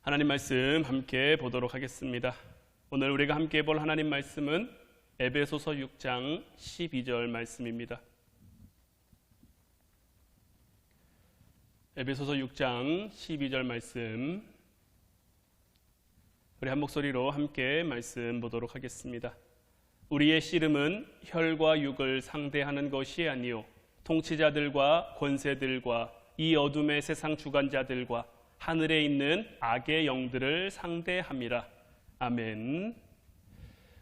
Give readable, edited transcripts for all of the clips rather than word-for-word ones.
하나님 말씀 함께 보도록 하겠습니다. 오늘 우리가 함께 볼 하나님 말씀은 에베소서 6장 12절 말씀입니다. 에베소서 6장 12절 말씀, 우리 한 목소리로 함께 말씀 보도록 하겠습니다. 우리의 씨름은 혈과 육을 상대하는 것이 아니요 통치자들과 권세들과 이 어둠의 세상 주관자들과 하늘에 있는 악의 영들을 상대함이라. 아멘.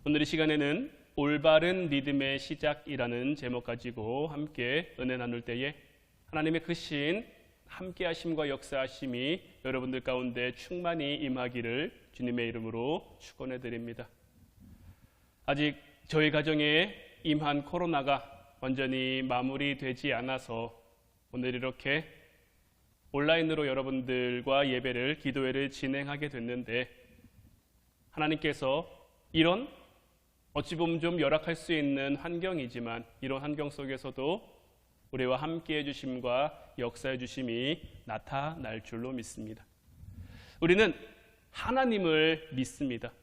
오늘 이 시간에는 올바른 믿음의 시작이라는 제목 가지고 함께 은혜 나눌 때에 하나님의 크신 함께 하심과 역사하심이 여러분들 가운데 충만히 임하기를 주님의 이름으로 축원해 드립니다. 아직 저희 가정에 임한 코로나가 완전히 마무리되지 않아서 오늘 이렇게 온라인으로 여러분들과 예배를, 기도회를 진행하게 됐는데, 하나님께서 이런 어찌 보면 좀 열악할 수 있는 환경이지만 이런 환경 속에서도 우리와 함께 해주심과 역사해 주심이 나타날 줄로 믿습니다. 우리는 하나님을 믿습니다.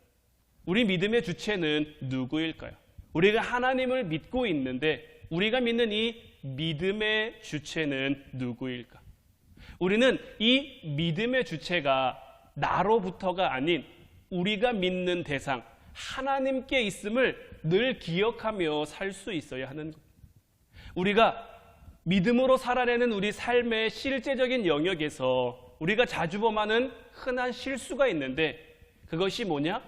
우리 믿음의 주체는 누구일까요? 우리가 하나님을 믿고 있는데 우리가 믿는 이 믿음의 주체는 누구일까? 우리는 이 믿음의 주체가 나로부터가 아닌 우리가 믿는 대상 하나님께 있음을 늘 기억하며 살 수 있어야 하는 것. 우리가 믿음으로 살아내는 우리 삶의 실제적인 영역에서 우리가 자주 범하는 흔한 실수가 있는데, 그것이 뭐냐?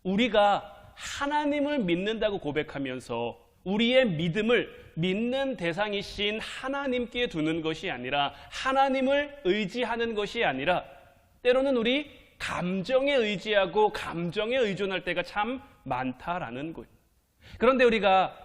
우리가 하나님을 믿는다고 고백하면서 우리의 믿음을 믿는 대상이신 하나님께 두는 것이 아니라, 하나님을 의지하는 것이 아니라, 때로는 우리 감정에 의지하고 감정에 의존할 때가 참 많다라는 것. 그런데 우리가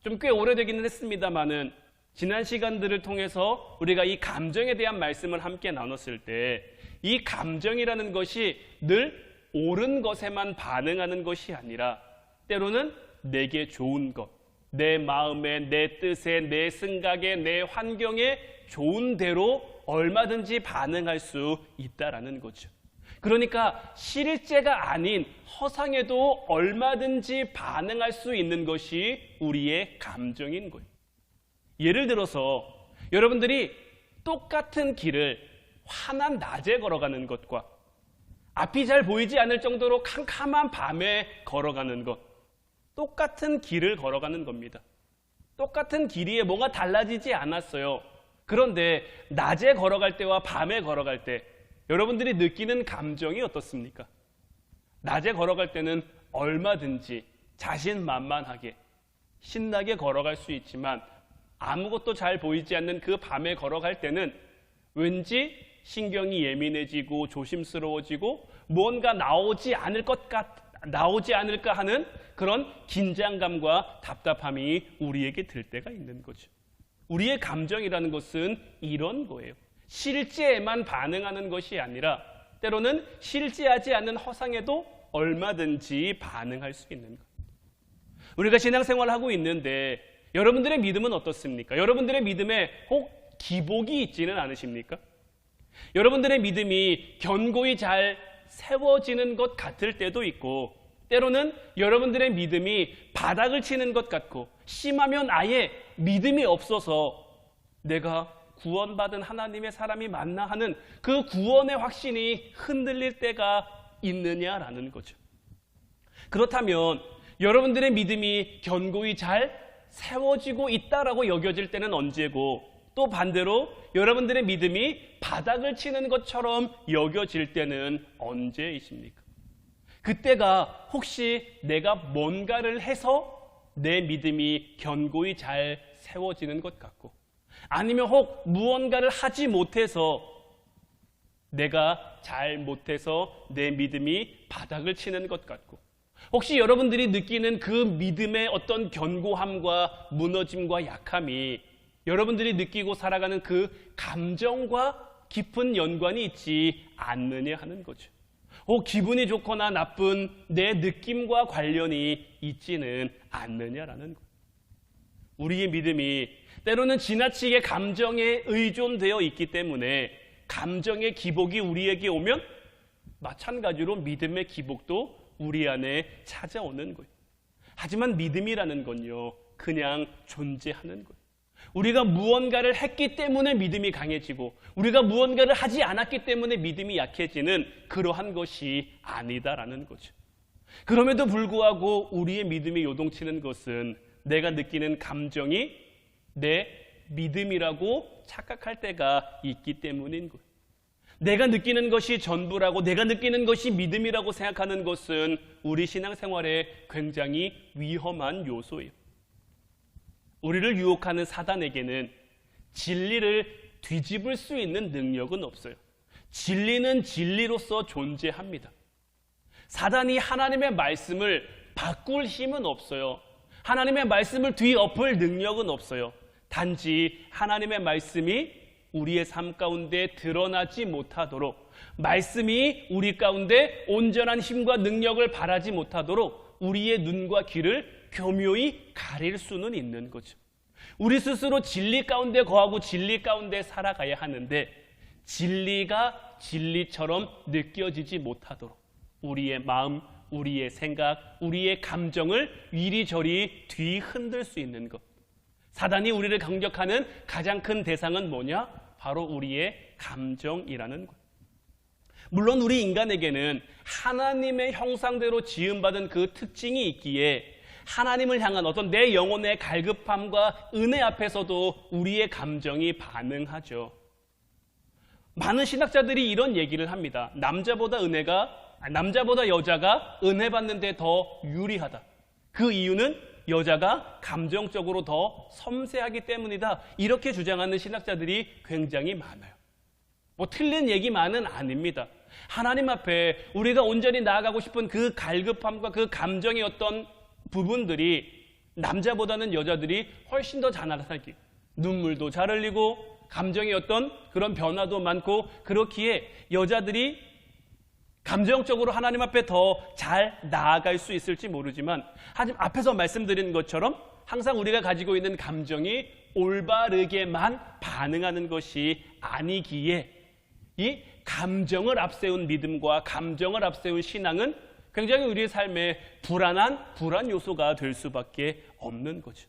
좀 꽤 오래되기는 했습니다만은 지난 시간들을 통해서 우리가 이 감정에 대한 말씀을 함께 나눴을 때, 이 감정이라는 것이 늘 옳은 것에만 반응하는 것이 아니라 때로는 내게 좋은 것, 내 마음에, 내 뜻에, 내 생각에, 내 환경에 좋은 대로 얼마든지 반응할 수 있다라는 거죠. 그러니까 실제가 아닌 허상에도 얼마든지 반응할 수 있는 것이 우리의 감정인 거예요. 예를 들어서 여러분들이 똑같은 길을 환한 낮에 걸어가는 것과 앞이 잘 보이지 않을 정도로 캄캄한 밤에 걸어가는 것, 똑같은 길을 걸어가는 겁니다. 똑같은 길이에 뭐가 달라지지 않았어요. 그런데 낮에 걸어갈 때와 밤에 걸어갈 때 여러분들이 느끼는 감정이 어떻습니까? 낮에 걸어갈 때는 얼마든지 자신만만하게 신나게 걸어갈 수 있지만, 아무것도 잘 보이지 않는 그 밤에 걸어갈 때는 왠지 신경이 예민해지고 조심스러워지고 뭔가 나오지 않을까 하는 그런 긴장감과 답답함이 우리에게 들 때가 있는 거죠. 우리의 감정이라는 것은 이런 거예요. 실제에만 반응하는 것이 아니라 때로는 실제하지 않는 허상에도 얼마든지 반응할 수 있는 것. 우리가 신앙생활을 하고 있는데 여러분들의 믿음은 어떻습니까? 여러분들의 믿음에 혹 기복이 있지는 않으십니까? 여러분들의 믿음이 견고히 잘 세워지는 것 같을 때도 있고, 때로는 여러분들의 믿음이 바닥을 치는 것 같고, 심하면 아예 믿음이 없어서 내가 구원받은 하나님의 사람이 맞나 하는 그 구원의 확신이 흔들릴 때가 있느냐라는 거죠. 그렇다면 여러분들의 믿음이 견고히 잘 세워지고 있다라고 여겨질 때는 언제고, 또 반대로 여러분들의 믿음이 바닥을 치는 것처럼 여겨질 때는 언제이십니까? 그때가 혹시 내가 뭔가를 해서 내 믿음이 견고히 잘 세워지는 것 같고, 아니면 혹 무언가를 하지 못해서 내가 잘 못해서 내 믿음이 바닥을 치는 것 같고, 혹시 여러분들이 느끼는 그 믿음의 어떤 견고함과 무너짐과 약함이 여러분들이 느끼고 살아가는 그 감정과 깊은 연관이 있지 않느냐 하는 거죠. 혹 기분이 좋거나 나쁜 내 느낌과 관련이 있지는 않느냐라는 것. 우리의 믿음이 때로는 지나치게 감정에 의존되어 있기 때문에 감정의 기복이 우리에게 오면 마찬가지로 믿음의 기복도 우리 안에 찾아오는 거예요. 하지만 믿음이라는 건요, 그냥 존재하는 거예요. 우리가 무언가를 했기 때문에 믿음이 강해지고 우리가 무언가를 하지 않았기 때문에 믿음이 약해지는 그러한 것이 아니다라는 거죠. 그럼에도 불구하고 우리의 믿음이 요동치는 것은 내가 느끼는 감정이 내 믿음이라고 착각할 때가 있기 때문인 거예요. 내가 느끼는 것이 전부라고, 내가 느끼는 것이 믿음이라고 생각하는 것은 우리 신앙생활에 굉장히 위험한 요소예요. 우리를 유혹하는 사단에게는 진리를 뒤집을 수 있는 능력은 없어요. 진리는 진리로서 존재합니다. 사단이 하나님의 말씀을 바꿀 힘은 없어요. 하나님의 말씀을 뒤엎을 능력은 없어요. 단지 하나님의 말씀이 우리의 삶 가운데 드러나지 못하도록, 말씀이 우리 가운데 온전한 힘과 능력을 발하지 못하도록 우리의 눈과 귀를 교묘히 가릴 수는 있는 거죠. 우리 스스로 진리 가운데 거하고 진리 가운데 살아가야 하는데 진리가 진리처럼 느껴지지 못하도록 우리의 마음, 우리의 생각, 우리의 감정을 이리저리 뒤흔들 수 있는 것. 사단이 우리를 공격하는 가장 큰 대상은 뭐냐? 바로 우리의 감정이라는 것. 물론 우리 인간에게는 하나님의 형상대로 지음받은 그 특징이 있기에 하나님을 향한 어떤 내 영혼의 갈급함과 은혜 앞에서도 우리의 감정이 반응하죠. 많은 신학자들이 이런 얘기를 합니다. 남자보다 여자가 은혜 받는데 더 유리하다. 그 이유는 여자가 감정적으로 더 섬세하기 때문이다. 이렇게 주장하는 신학자들이 굉장히 많아요. 틀린 얘기만은 아닙니다. 하나님 앞에 우리가 온전히 나아가고 싶은 그 갈급함과 그 감정의 어떤 부분들이 남자보다는 여자들이 훨씬 더 잘 나타나기, 눈물도 잘 흘리고 감정의 어떤 그런 변화도 많고, 그렇기에 여자들이 감정적으로 하나님 앞에 더 잘 나아갈 수 있을지 모르지만, 하지만 앞에서 말씀드린 것처럼 항상 우리가 가지고 있는 감정이 올바르게만 반응하는 것이 아니기에 이 감정을 앞세운 믿음과 감정을 앞세운 신앙은 굉장히 우리의 삶에 불안 요소가 될 수밖에 없는 거죠.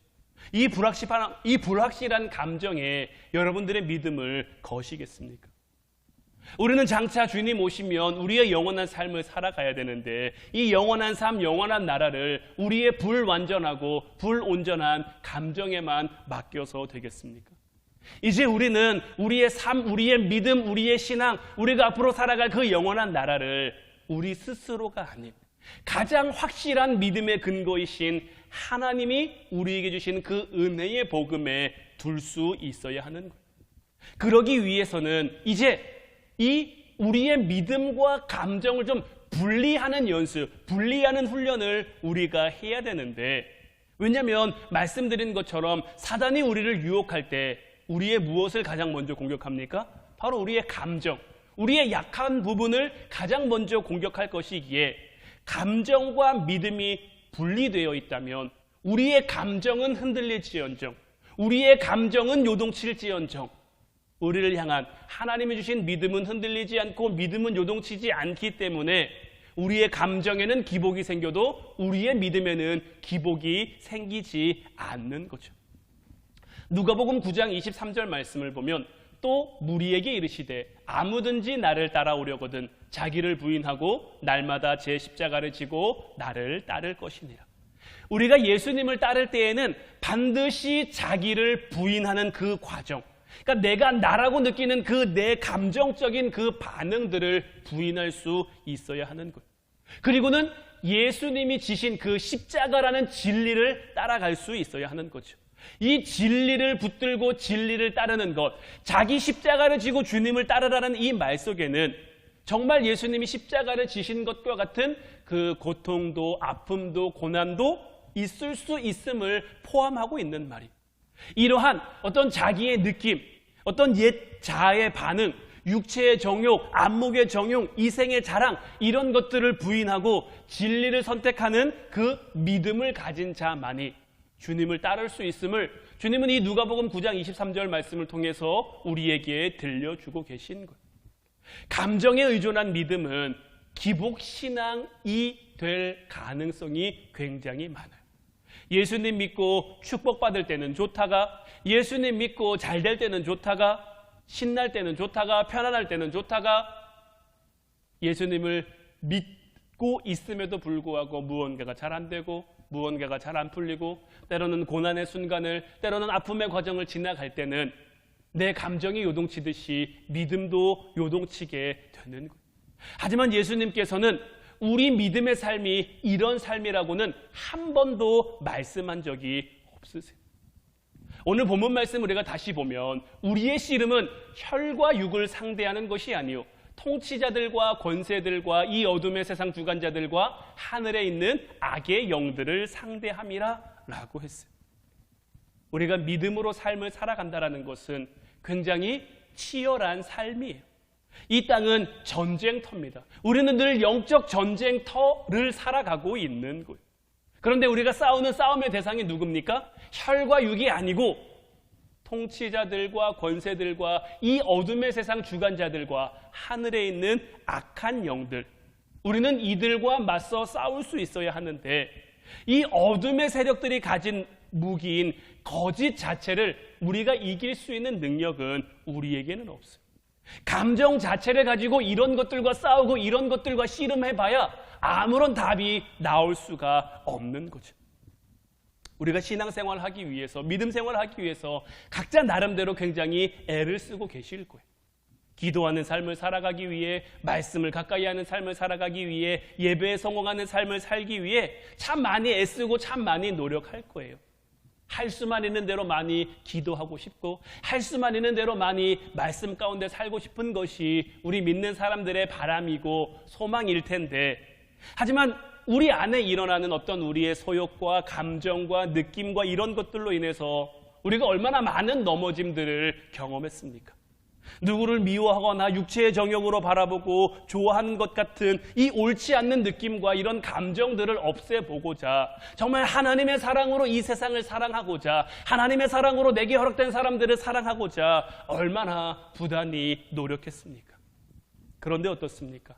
이 불확실한 감정에 여러분들의 믿음을 거시겠습니까? 우리는 장차 주님 오시면 우리의 영원한 삶을 살아가야 되는데 이 영원한 삶, 영원한 나라를 우리의 불완전하고 불온전한 감정에만 맡겨서 되겠습니까? 이제 우리는 우리의 삶, 우리의 믿음, 우리의 신앙, 우리가 앞으로 살아갈 그 영원한 나라를 우리 스스로가 아닌 가장 확실한 믿음의 근거이신 하나님이 우리에게 주신 그 은혜의 복음에 둘 수 있어야 하는 거예요. 그러기 위해서는 이제 이 우리의 믿음과 감정을 좀 분리하는 연습, 분리하는 훈련을 우리가 해야 되는데, 왜냐하면 말씀드린 것처럼 사단이 우리를 유혹할 때 우리의 무엇을 가장 먼저 공격합니까? 바로 우리의 감정, 우리의 약한 부분을 가장 먼저 공격할 것이기에 감정과 믿음이 분리되어 있다면 우리의 감정은 흔들릴지언정, 우리의 감정은 요동칠지언정 우리를 향한 하나님이 주신 믿음은 흔들리지 않고 믿음은 요동치지 않기 때문에 우리의 감정에는 기복이 생겨도 우리의 믿음에는 기복이 생기지 않는 거죠. 누가복음 9장 23절 말씀을 보면 또 무리에게 이르시되 아무든지 나를 따라오려거든 자기를 부인하고 날마다 제 십자가를 지고 나를 따를 것이니라. 우리가 예수님을 따를 때에는 반드시 자기를 부인하는 그 과정, 그러니까 내가 나라고 느끼는 그 내 감정적인 그 반응들을 부인할 수 있어야 하는 거예요. 그리고는 예수님이 지신 그 십자가라는 진리를 따라갈 수 있어야 하는 거죠. 이 진리를 붙들고 진리를 따르는 것, 자기 십자가를 지고 주님을 따르라는 이 말 속에는 정말 예수님이 십자가를 지신 것과 같은 그 고통도 아픔도 고난도 있을 수 있음을 포함하고 있는 말이에요. 이러한 어떤 자기의 느낌, 어떤 옛 자아의 반응, 육체의 정욕, 안목의 정욕, 이생의 자랑, 이런 것들을 부인하고 진리를 선택하는 그 믿음을 가진 자만이 주님을 따를 수 있음을 주님은 이 누가복음 9장 23절 말씀을 통해서 우리에게 들려주고 계신 거예요. 감정에 의존한 믿음은 기복신앙이 될 가능성이 굉장히 많아요. 예수님 믿고 축복받을 때는 좋다가, 예수님 믿고 잘 될 때는 좋다가, 신날 때는 좋다가, 편안할 때는 좋다가, 예수님을 믿고 있음에도 불구하고 무언가가 잘 안 되고 무언가가 잘 안 풀리고 때로는 고난의 순간을, 때로는 아픔의 과정을 지나갈 때는 내 감정이 요동치듯이 믿음도 요동치게 되는 거예요. 하지만 예수님께서는 우리 믿음의 삶이 이런 삶이라고는 한 번도 말씀한 적이 없으세요. 오늘 본문 말씀 우리가 다시 보면 우리의 씨름은 혈과 육을 상대하는 것이 아니요 통치자들과 권세들과 이 어둠의 세상 주관자들과 하늘에 있는 악의 영들을 상대함이라 라고 했어요. 우리가 믿음으로 삶을 살아간다는 것은 굉장히 치열한 삶이에요. 이 땅은 전쟁터입니다. 우리는 늘 영적 전쟁터를 살아가고 있는 거예요. 그런데 우리가 싸우는 싸움의 대상이 누굽니까? 혈과 육이 아니고 통치자들과 권세들과 이 어둠의 세상 주관자들과 하늘에 있는 악한 영들, 우리는 이들과 맞서 싸울 수 있어야 하는데 이 어둠의 세력들이 가진 무기인 거짓 자체를 우리가 이길 수 있는 능력은 우리에게는 없어요. 감정 자체를 가지고 이런 것들과 싸우고 이런 것들과 씨름해봐야 아무런 답이 나올 수가 없는 거죠. 우리가 신앙생활을 하기 위해서, 믿음생활을 하기 위해서 각자 나름대로 굉장히 애를 쓰고 계실 거예요. 기도하는 삶을 살아가기 위해, 말씀을 가까이 하는 삶을 살아가기 위해, 예배에 성공하는 삶을 살기 위해 참 많이 애쓰고 참 많이 노력할 거예요. 할 수만 있는 대로 많이 기도하고 싶고 할 수만 있는 대로 많이 말씀 가운데 살고 싶은 것이 우리 믿는 사람들의 바람이고 소망일 텐데, 하지만 우리 안에 일어나는 어떤 우리의 소욕과 감정과 느낌과 이런 것들로 인해서 우리가 얼마나 많은 넘어짐들을 경험했습니까? 누구를 미워하거나 육체의 정욕으로 바라보고 좋아하는 것 같은 이 옳지 않는 느낌과 이런 감정들을 없애보고자, 정말 하나님의 사랑으로 이 세상을 사랑하고자, 하나님의 사랑으로 내게 허락된 사람들을 사랑하고자 얼마나 부단히 노력했습니까? 그런데 어떻습니까?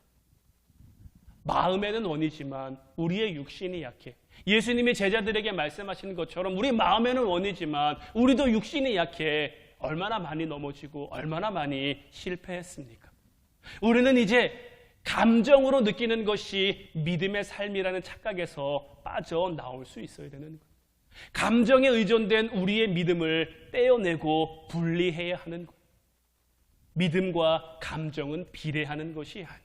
마음에는 원이지만 우리의 육신이 약해. 예수님이 제자들에게 말씀하신 것처럼 우리 마음에는 원이지만 우리도 육신이 약해. 얼마나 많이 넘어지고 얼마나 많이 실패했습니까? 우리는 이제 감정으로 느끼는 것이 믿음의 삶이라는 착각에서 빠져나올 수 있어야 되는 거예요. 감정에 의존된 우리의 믿음을 떼어내고 분리해야 하는 거예요. 믿음과 감정은 비례하는 것이 아니에요.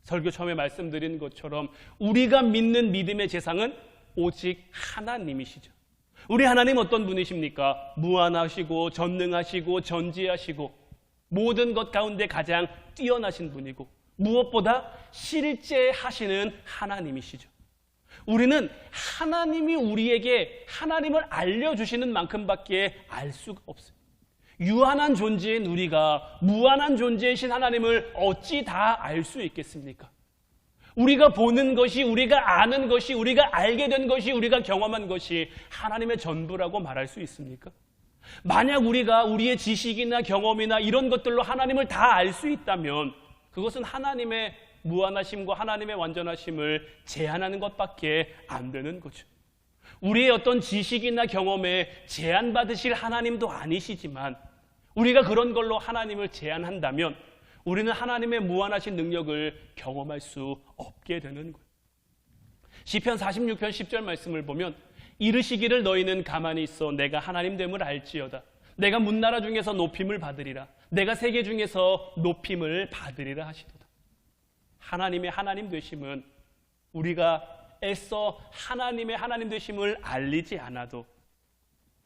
설교 처음에 말씀드린 것처럼 우리가 믿는 믿음의 재상은 오직 하나님이시죠. 우리 하나님 어떤 분이십니까? 무한하시고 전능하시고 전지하시고 모든 것 가운데 가장 뛰어나신 분이고 무엇보다 실제 하시는 하나님이시죠. 우리는 하나님이 우리에게 하나님을 알려주시는 만큼밖에 알 수가 없어요. 유한한 존재인 우리가 무한한 존재이신 하나님을 어찌 다 알 수 있겠습니까? 우리가 보는 것이, 우리가 아는 것이, 우리가 알게 된 것이, 우리가 경험한 것이 하나님의 전부라고 말할 수 있습니까? 만약 우리가 우리의 지식이나 경험이나 이런 것들로 하나님을 다 알 수 있다면 그것은 하나님의 무한하심과 하나님의 완전하심을 제한하는 것밖에 안 되는 거죠. 우리의 어떤 지식이나 경험에 제한받으실 하나님도 아니시지만 우리가 그런 걸로 하나님을 제한한다면 우리는 하나님의 무한하신 능력을 경험할 수 없게 되는 거예요. 시편 46편 10절 말씀을 보면 이르시기를 너희는 가만히 있어 내가 하나님됨을 알지어다. 내가 문나라 중에서 높임을 받으리라. 내가 세계 중에서 높임을 받으리라 하시도다. 하나님의 하나님 되심은 우리가 애써 하나님의 하나님 되심을 알리지 않아도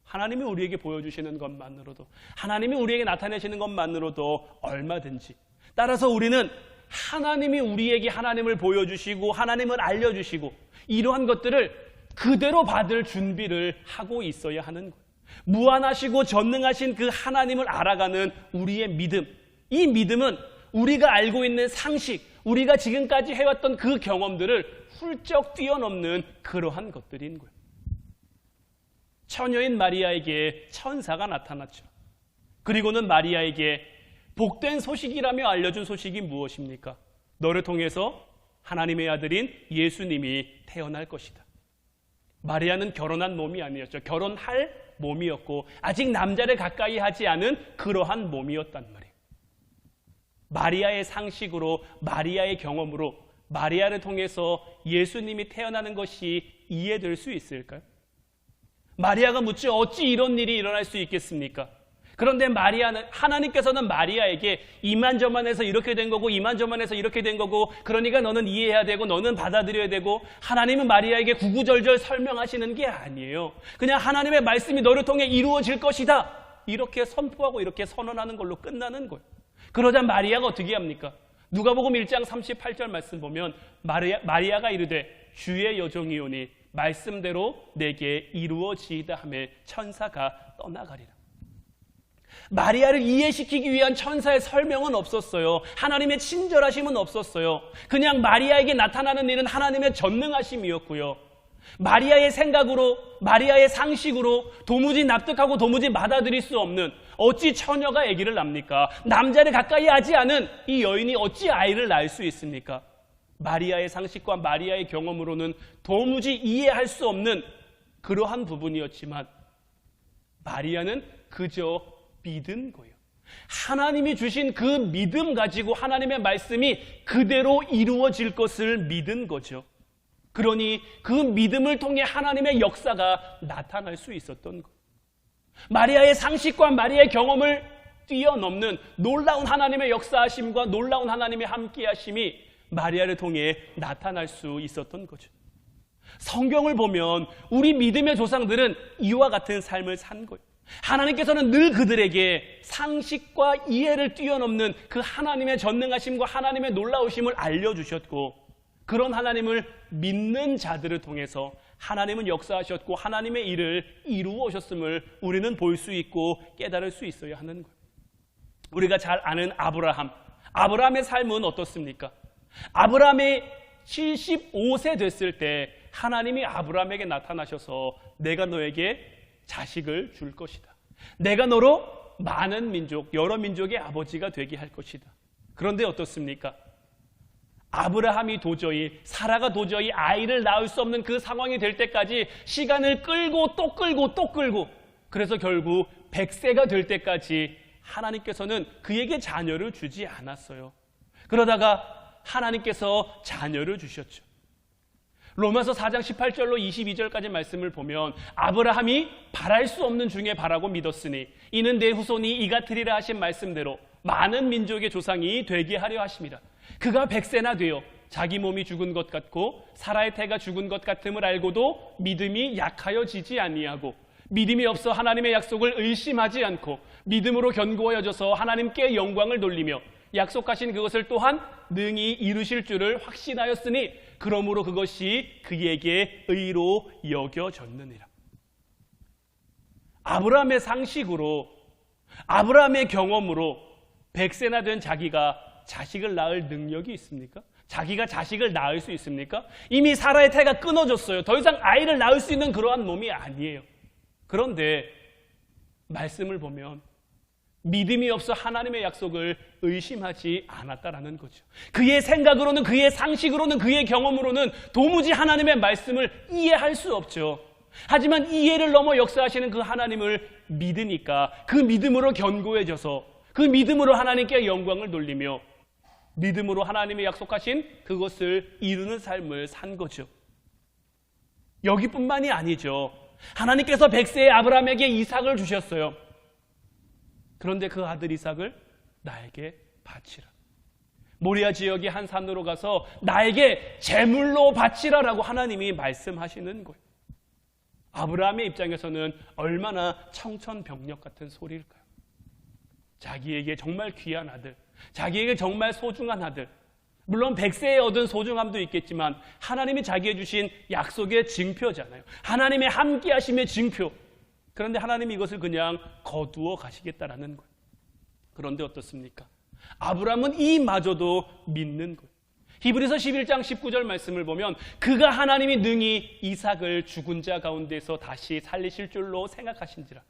하나님이 우리에게 보여주시는 것만으로도, 하나님이 우리에게 나타내시는 것만으로도 얼마든지, 따라서 우리는 하나님이 우리에게 하나님을 보여주시고 하나님을 알려주시고 이러한 것들을 그대로 받을 준비를 하고 있어야 하는 거예요. 무한하시고 전능하신 그 하나님을 알아가는 우리의 믿음, 이 믿음은 우리가 알고 있는 상식, 우리가 지금까지 해왔던 그 경험들을 훌쩍 뛰어넘는 그러한 것들인 거예요. 처녀인 마리아에게 천사가 나타났죠. 그리고는 마리아에게 복된 소식이라며 알려준 소식이 무엇입니까? 너를 통해서 하나님의 아들인 예수님이 태어날 것이다. 마리아는 결혼한 몸이 아니었죠. 결혼할 몸이었고 아직 남자를 가까이 하지 않은 그러한 몸이었단 말이에요. 마리아의 상식으로, 마리아의 경험으로 마리아를 통해서 예수님이 태어나는 것이 이해될 수 있을까요? 마리아가 묻죠. 어찌 이런 일이 일어날 수 있겠습니까? 그런데 하나님께서는 마리아에게 이만저만해서 이렇게 된 거고 이만저만해서 이렇게 된 거고 그러니까 너는 이해해야 되고 너는 받아들여야 되고, 하나님은 마리아에게 구구절절 설명하시는 게 아니에요. 그냥 하나님의 말씀이 너를 통해 이루어질 것이다 이렇게 선포하고 이렇게 선언하는 걸로 끝나는 거예요. 그러자 마리아가 어떻게 합니까? 누가복음 1장 38절 말씀 보면 마리아가 이르되 주의 여종이오니 말씀대로 내게 이루어지이다 하며 천사가 떠나가리라. 마리아를 이해시키기 위한 천사의 설명은 없었어요. 하나님의 친절하심은 없었어요. 그냥 마리아에게 나타나는 일은 하나님의 전능하심이었고요. 마리아의 생각으로, 마리아의 상식으로 도무지 납득하고 도무지 받아들일 수 없는, 어찌 처녀가 아기를 낳습니까? 남자를 가까이 하지 않은 이 여인이 어찌 아이를 낳을 수 있습니까? 마리아의 상식과 마리아의 경험으로는 도무지 이해할 수 없는 그러한 부분이었지만 마리아는 그저 믿은 거예요. 하나님이 주신 그 믿음 가지고 하나님의 말씀이 그대로 이루어질 것을 믿은 거죠. 그러니 그 믿음을 통해 하나님의 역사가 나타날 수 있었던 거예요. 마리아의 상식과 마리아의 경험을 뛰어넘는 놀라운 하나님의 역사하심과 놀라운 하나님의 함께하심이 마리아를 통해 나타날 수 있었던 거죠. 성경을 보면 우리 믿음의 조상들은 이와 같은 삶을 산 거예요. 하나님께서는 늘 그들에게 상식과 이해를 뛰어넘는 그 하나님의 전능하심과 하나님의 놀라우심을 알려주셨고, 그런 하나님을 믿는 자들을 통해서 하나님은 역사하셨고 하나님의 일을 이루어 오셨음을 우리는 볼 수 있고 깨달을 수 있어야 하는 거예요. 우리가 잘 아는 아브라함의 삶은 어떻습니까? 아브라함이 75세 됐을 때 하나님이 아브라함에게 나타나셔서 내가 너에게 자식을 줄 것이다. 내가 너로 많은 민족, 여러 민족의 아버지가 되게 할 것이다. 그런데 어떻습니까? 아브라함이 사라가 도저히 아이를 낳을 수 없는 그 상황이 될 때까지 시간을 끌고 또 끌고 또 끌고, 그래서 결국 100세가 될 때까지 하나님께서는 그에게 자녀를 주지 않았어요. 그러다가 하나님께서 자녀를 주셨죠. 로마서 4장 18절로 22절까지 말씀을 보면 아브라함이 바랄 수 없는 중에 바라고 믿었으니 이는 내 후손이 이같으리라 하신 말씀대로 많은 민족의 조상이 되게 하려 하심이라. 그가 100세나 되어 자기 몸이 죽은 것 같고 사라의 태가 죽은 것 같음을 알고도 믿음이 약하여지지 아니하고 믿음이 없어 하나님의 약속을 의심하지 않고 믿음으로 견고하여져서 하나님께 영광을 돌리며 약속하신 그것을 또한 능히 이루실 줄을 확신하였으니 그러므로 그것이 그에게 의로 여겨졌느니라. 아브라함의 상식으로, 아브라함의 경험으로 100세나 된 자기가 자식을 낳을 능력이 있습니까? 자기가 자식을 낳을 수 있습니까? 이미 사라의 태가 끊어졌어요. 더 이상 아이를 낳을 수 있는 그러한 몸이 아니에요. 그런데 말씀을 보면 믿음이 없어 하나님의 약속을 의심하지 않았다라는 거죠. 그의 생각으로는, 그의 상식으로는, 그의 경험으로는 도무지 하나님의 말씀을 이해할 수 없죠. 하지만 이해를 넘어 역사하시는 그 하나님을 믿으니까 그 믿음으로 견고해져서 그 믿음으로 하나님께 영광을 돌리며 믿음으로 하나님의 약속하신 그것을 이루는 삶을 산 거죠. 여기뿐만이 아니죠. 하나님께서 100세의 아브라함에게 이삭을 주셨어요. 그런데 그 아들 이삭을 나에게 바치라. 모리아 지역의 한 산으로 가서 나에게 제물로 바치라라고 하나님이 말씀하시는 거예요. 아브라함의 입장에서는 얼마나 청천벽력 같은 소리일까요? 자기에게 정말 귀한 아들, 자기에게 정말 소중한 아들, 물론 100세에 얻은 소중함도 있겠지만 하나님이 자기에게 주신 약속의 증표잖아요. 하나님의 함께하심의 증표. 그런데 하나님이 이것을 그냥 거두어 가시겠다라는 거예요. 그런데 어떻습니까? 아브라함은 이마저도 믿는 거예요. 히브리서 11장 19절 말씀을 보면 그가 하나님이 능히 이삭을 죽은 자 가운데서 다시 살리실 줄로 생각하신지라.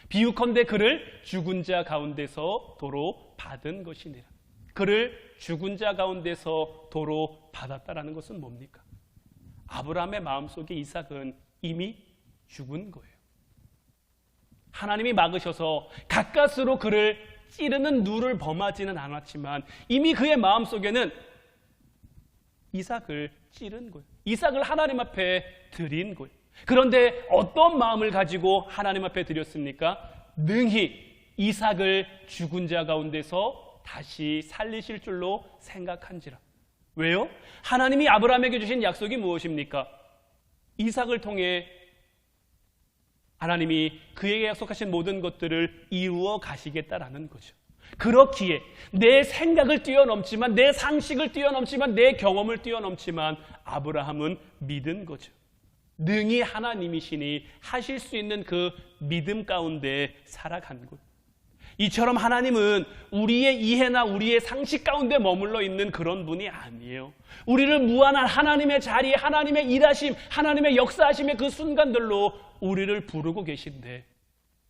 비유컨대 그를 죽은 자 가운데서 도로 받은 것이니라. 그를 죽은 자 가운데서 도로 받았다라는 것은 뭡니까? 아브라함의 마음속에 이삭은 이미 죽은 거예요. 하나님이 막으셔서 가까스로 그를 찌르는 누를 범하지는 않았지만 이미 그의 마음속에는 이삭을 찌른 거예요. 이삭을 하나님 앞에 드린 거예요. 그런데 어떤 마음을 가지고 하나님 앞에 드렸습니까? 능히 이삭을 죽은 자 가운데서 다시 살리실 줄로 생각한지라. 왜요? 하나님이 아브라함에게 주신 약속이 무엇입니까? 이삭을 통해 하나님이 그에게 약속하신 모든 것들을 이루어 가시겠다라는 거죠. 그렇기에 내 생각을 뛰어넘지만, 내 상식을 뛰어넘지만, 내 경험을 뛰어넘지만 아브라함은 믿은 거죠. 능히 하나님이시니 하실 수 있는 그 믿음 가운데 살아간 것. 이처럼 하나님은 우리의 이해나 우리의 상식 가운데 머물러 있는 그런 분이 아니에요. 우리를 무한한 하나님의 자리, 하나님의 일하심, 하나님의 역사하심의 그 순간들로 우리를 부르고 계신데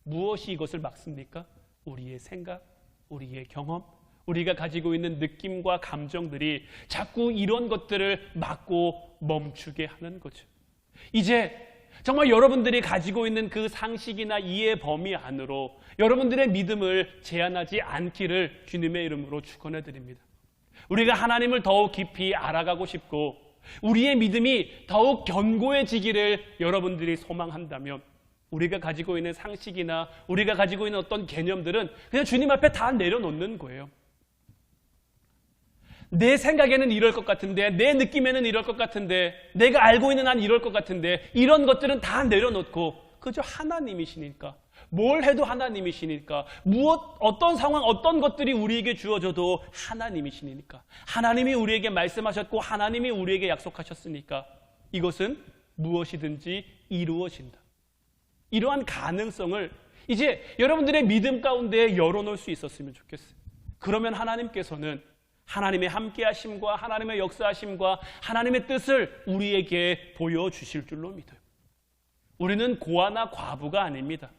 무엇이 이것을 막습니까? 우리의 생각, 우리의 경험, 우리가 가지고 있는 느낌과 감정들이 자꾸 이런 것들을 막고 멈추게 하는 거죠. 이제 정말 여러분들이 가지고 있는 그 상식이나 이해 범위 안으로 여러분들의 믿음을 제한하지 않기를 주님의 이름으로 축원해 드립니다. 우리가 하나님을 더욱 깊이 알아가고 싶고 우리의 믿음이 더욱 견고해지기를 여러분들이 소망한다면 우리가 가지고 있는 상식이나 우리가 가지고 있는 어떤 개념들은 그냥 주님 앞에 다 내려놓는 거예요. 내 생각에는 이럴 것 같은데, 내 느낌에는 이럴 것 같은데, 내가 알고 있는 한 이럴 것 같은데, 이런 것들은 다 내려놓고 그저 하나님이시니까, 뭘 해도 하나님이시니까, 어떤 상황, 어떤 것들이 우리에게 주어져도 하나님이시니까, 하나님이 우리에게 말씀하셨고 하나님이 우리에게 약속하셨으니까 이것은 무엇이든지 이루어진다. 이러한 가능성을 이제 여러분들의 믿음 가운데 열어놓을 수 있었으면 좋겠어요. 그러면 하나님께서는 하나님의 함께하심과 하나님의 역사하심과 하나님의 뜻을 우리에게 보여주실 줄로 믿어요. 우리는 고아나 과부가 아닙니다.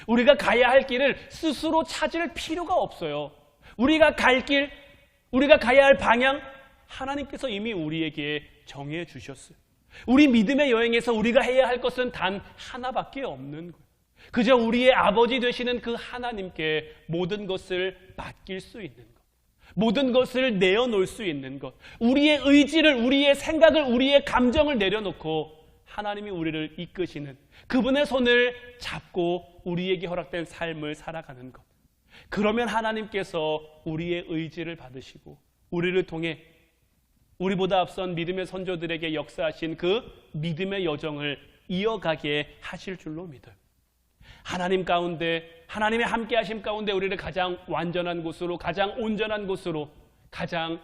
우리가 가야 할 길을 스스로 찾을 필요가 없어요. 우리가 갈 길, 우리가 가야 할 방향, 하나님께서 이미 우리에게 정해 주셨어요. 우리 믿음의 여행에서 우리가 해야 할 것은 단 하나밖에 없는 거예요. 그저 우리의 아버지 되시는 그 하나님께 모든 것을 맡길 수 있는 것, 모든 것을 내어놓을 수 있는 것, 우리의 의지를, 우리의 생각을, 우리의 감정을 내려놓고 하나님이 우리를 이끄시는 그분의 손을 잡고 우리에게 허락된 삶을 살아가는 것. 그러면 하나님께서 우리의 의지를 받으시고 우리를 통해 우리보다 앞선 믿음의 선조들에게 역사하신 그 믿음의 여정을 이어가게 하실 줄로 믿어요. 하나님 가운데, 하나님의 함께하심 가운데 우리를 가장 완전한 곳으로, 가장 온전한 곳으로, 가장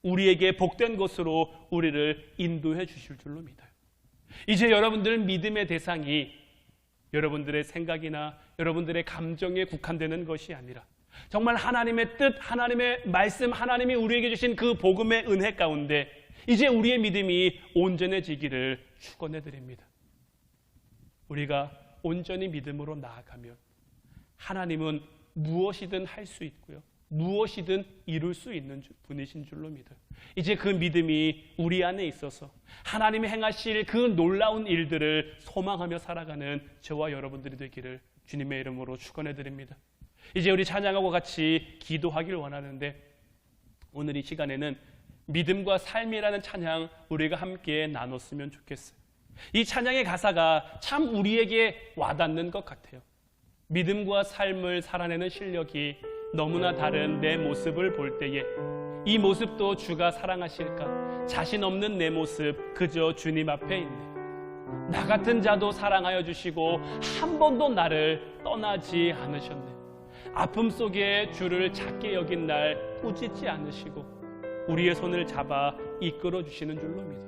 우리에게 복된 곳으로 우리를 인도해 주실 줄로 믿어요. 이제 여러분들은 믿음의 대상이 여러분들의 생각이나 여러분들의 감정에 국한되는 것이 아니라 정말 하나님의 뜻, 하나님의 말씀, 하나님이 우리에게 주신 그 복음의 은혜 가운데 이제 우리의 믿음이 온전해지기를 축원해 드립니다. 우리가 온전히 믿음으로 나아가면 하나님은 무엇이든 할 수 있고요, 무엇이든 이룰 수 있는 분이신 줄로 믿어요. 이제 그 믿음이 우리 안에 있어서 하나님이 행하실 그 놀라운 일들을 소망하며 살아가는 저와 여러분들이 되기를 주님의 이름으로 축원해 드립니다. 이제 우리 찬양하고 같이 기도하길 원하는데 오늘 이 시간에는 믿음과 삶이라는 찬양 우리가 함께 나눴으면 좋겠어요. 이 찬양의 가사가 참 우리에게 와닿는 것 같아요. 믿음과 삶을 살아내는 실력이 너무나 다른 내 모습을 볼 때에 이 모습도 주가 사랑하실까? 자신 없는 내 모습 그저 주님 앞에 있네. 나 같은 자도 사랑하여 주시고 한 번도 나를 떠나지 않으셨네. 아픔 속에 주를 작게 여긴 날 꾸짖지 않으시고 우리의 손을 잡아 이끌어 주시는 줄로 믿어.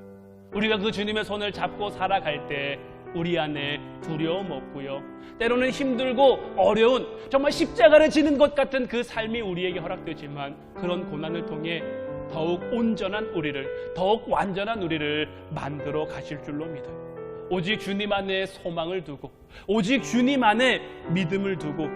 우리가 그 주님의 손을 잡고 살아갈 때 우리 안에 두려움 없고요, 때로는 힘들고 어려운 정말 십자가를 지는 것 같은 그 삶이 우리에게 허락되지만 그런 고난을 통해 더욱 온전한 우리를, 더욱 완전한 우리를 만들어 가실 줄로 믿어요. 오직 주님 안에 소망을 두고 오직 주님 안에 믿음을 두고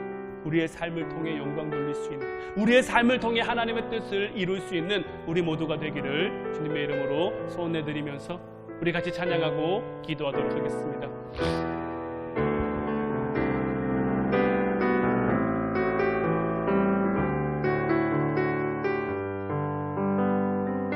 우리의 삶을 통해 영광 돌릴 수 있는, 우리의 삶을 통해 하나님의 뜻을 이룰 수 있는 우리 모두가 되기를 주님의 이름으로 소원해드리면서 우리 같이 찬양하고 기도하도록 하겠습니다.